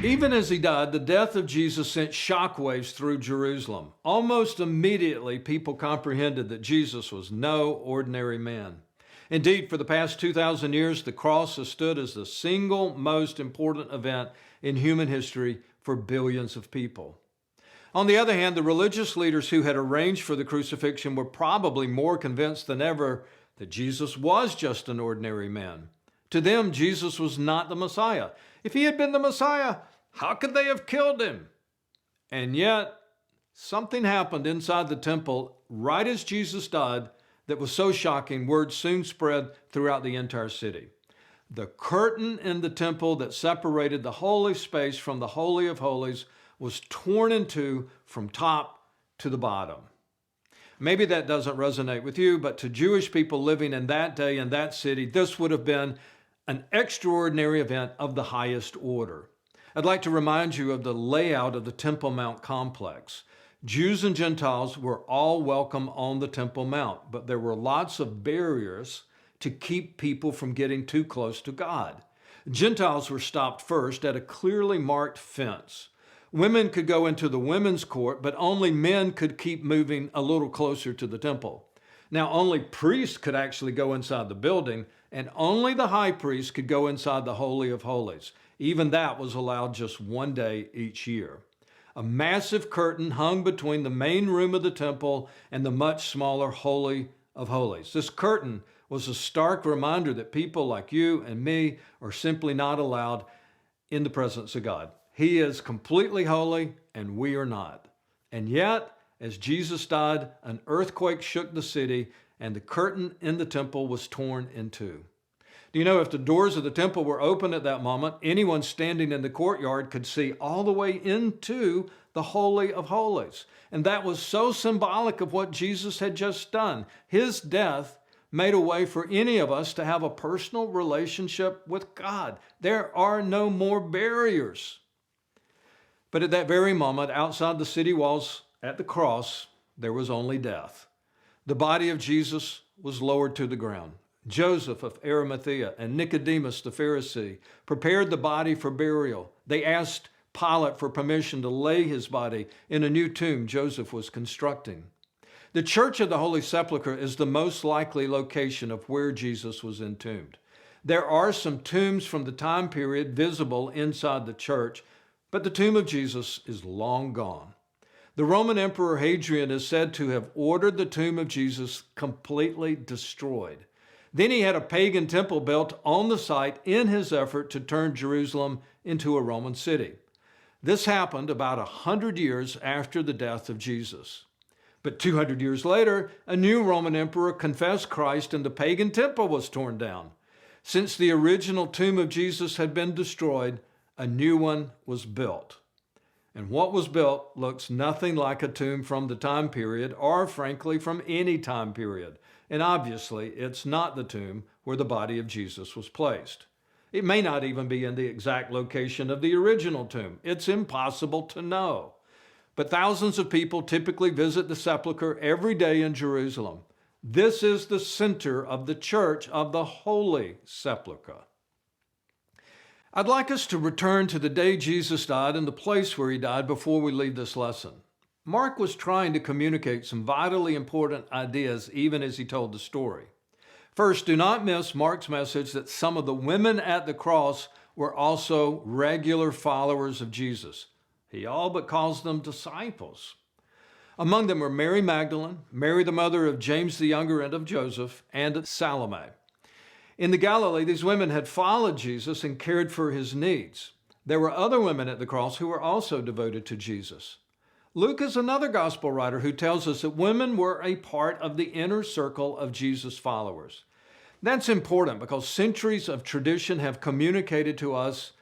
Even as he died, the death of Jesus sent shockwaves through Jerusalem. Almost immediately, people comprehended that Jesus was no ordinary man. Indeed, for the past 2,000 years, the cross has stood as the single most important event in human history for billions of people. On the other hand, the religious leaders who had arranged for the crucifixion were probably more convinced than ever that Jesus was just an ordinary man. To them, Jesus was not the Messiah. If he had been the Messiah, how could they have killed him? And yet, something happened inside the temple right as Jesus died that was so shocking, word soon spread throughout the entire city. The curtain in the temple that separated the holy space from the Holy of Holies was torn in two from top to the bottom. Maybe that doesn't resonate with you, but to Jewish people living in that day in that city, this would have been an extraordinary event of the highest order. I'd like to remind you of the layout of the Temple Mount complex. Jews and Gentiles were all welcome on the Temple Mount, but there were lots of barriers to keep people from getting too close to God. Gentiles were stopped first at a clearly marked fence. Women could go into the women's court, but only men could keep moving a little closer to the temple. Now, only priests could actually go inside the building, and only the high priest could go inside the Holy of Holies. Even that was allowed just one day each year. A massive curtain hung between the main room of the temple and the much smaller Holy of Holies. This curtain was a stark reminder that people like you and me are simply not allowed in the presence of God. He is completely holy and we are not. And yet, as Jesus died, an earthquake shook the city and the curtain in the temple was torn in two. Do you know, if the doors of the temple were open at that moment, anyone standing in the courtyard could see all the way into the Holy of Holies. And that was so symbolic of what Jesus had just done. His death made a way for any of us to have a personal relationship with God. There are no more barriers. But at that very moment, outside the city walls at the cross, there was only death. The body of Jesus was lowered to the ground. Joseph of Arimathea and Nicodemus the Pharisee prepared the body for burial. They asked Pilate for permission to lay his body in a new tomb Joseph was constructing. The Church of the Holy Sepulchre is the most likely location of where Jesus was entombed. There are some tombs from the time period visible inside the church, but the tomb of Jesus is long gone. The Roman Emperor Hadrian is said to have ordered the tomb of Jesus completely destroyed. Then he had a pagan temple built on the site in his effort to turn Jerusalem into a Roman city. This happened about 100 years after the death of Jesus. But 200 years later, a new Roman emperor confessed Christ and the pagan temple was torn down. Since the original tomb of Jesus had been destroyed, a new one was built. And what was built looks nothing like a tomb from the time period or, frankly, from any time period. And obviously, it's not the tomb where the body of Jesus was placed. It may not even be in the exact location of the original tomb. It's impossible to know. But thousands of people typically visit the sepulchre every day in Jerusalem. This is the center of the Church of the Holy Sepulchre. I'd like us to return to the day Jesus died and the place where he died before we leave this lesson. Mark was trying to communicate some vitally important ideas even as he told the story. First, do not miss Mark's message that some of the women at the cross were also regular followers of Jesus. He all but calls them disciples. Among them were Mary Magdalene, Mary the mother of James the Younger and of Joseph, and Salome. In the Galilee, these women had followed Jesus and cared for his needs. There were other women at the cross who were also devoted to Jesus. Luke is another gospel writer who tells us that women were a part of the inner circle of Jesus' followers. That's important because centuries of tradition have communicated to us,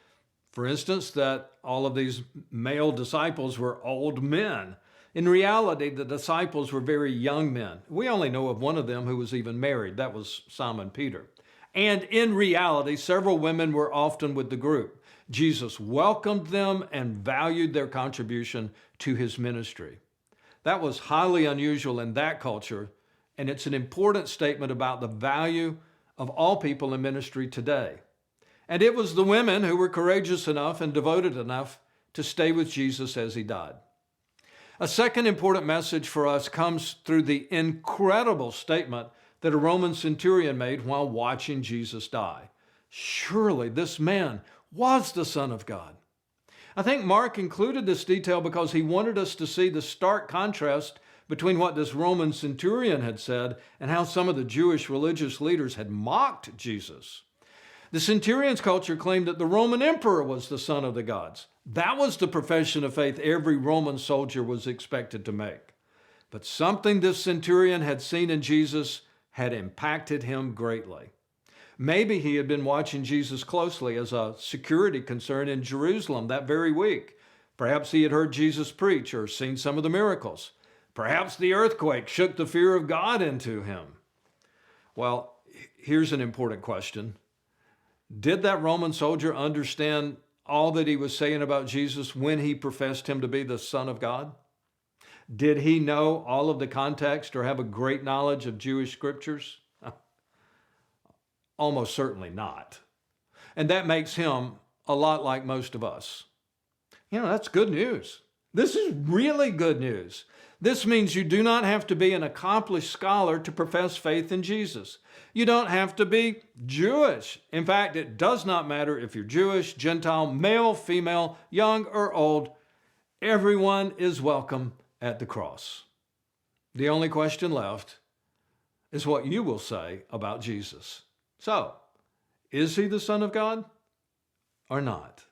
for instance, that all of these male disciples were old men. In reality, the disciples were very young men. We only know of one of them who was even married. That was Simon Peter. And in reality, several women were often with the group. Jesus welcomed them and valued their contribution to his ministry. That was highly unusual in that culture, and it's an important statement about the value of all people in ministry today. And it was the women who were courageous enough and devoted enough to stay with Jesus as he died. A second important message for us comes through the incredible statement that a Roman centurion made while watching Jesus die. Surely this man was the Son of God. I think Mark included this detail because he wanted us to see the stark contrast between what this Roman centurion had said and how some of the Jewish religious leaders had mocked Jesus. The centurion's culture claimed that the Roman emperor was the son of the gods. That was the profession of faith every Roman soldier was expected to make. But something this centurion had seen in Jesus had impacted him greatly. Maybe he had been watching Jesus closely as a security concern in Jerusalem that very week. Perhaps he had heard Jesus preach or seen some of the miracles. Perhaps the earthquake shook the fear of God into him. Well, here's an important question. Did that Roman soldier understand all that he was saying about Jesus when he professed him to be the Son of God? Did he know all of the context or have a great knowledge of Jewish scriptures? Almost certainly not. And that makes him a lot like most of us. That's good news. This is really good news. This means you do not have to be an accomplished scholar to profess faith in Jesus. You don't have to be Jewish. In fact, it does not matter if you're Jewish, Gentile, male, female, young, or old. Everyone is welcome at the cross. The only question left is what you will say about Jesus. So, is he the Son of God or not?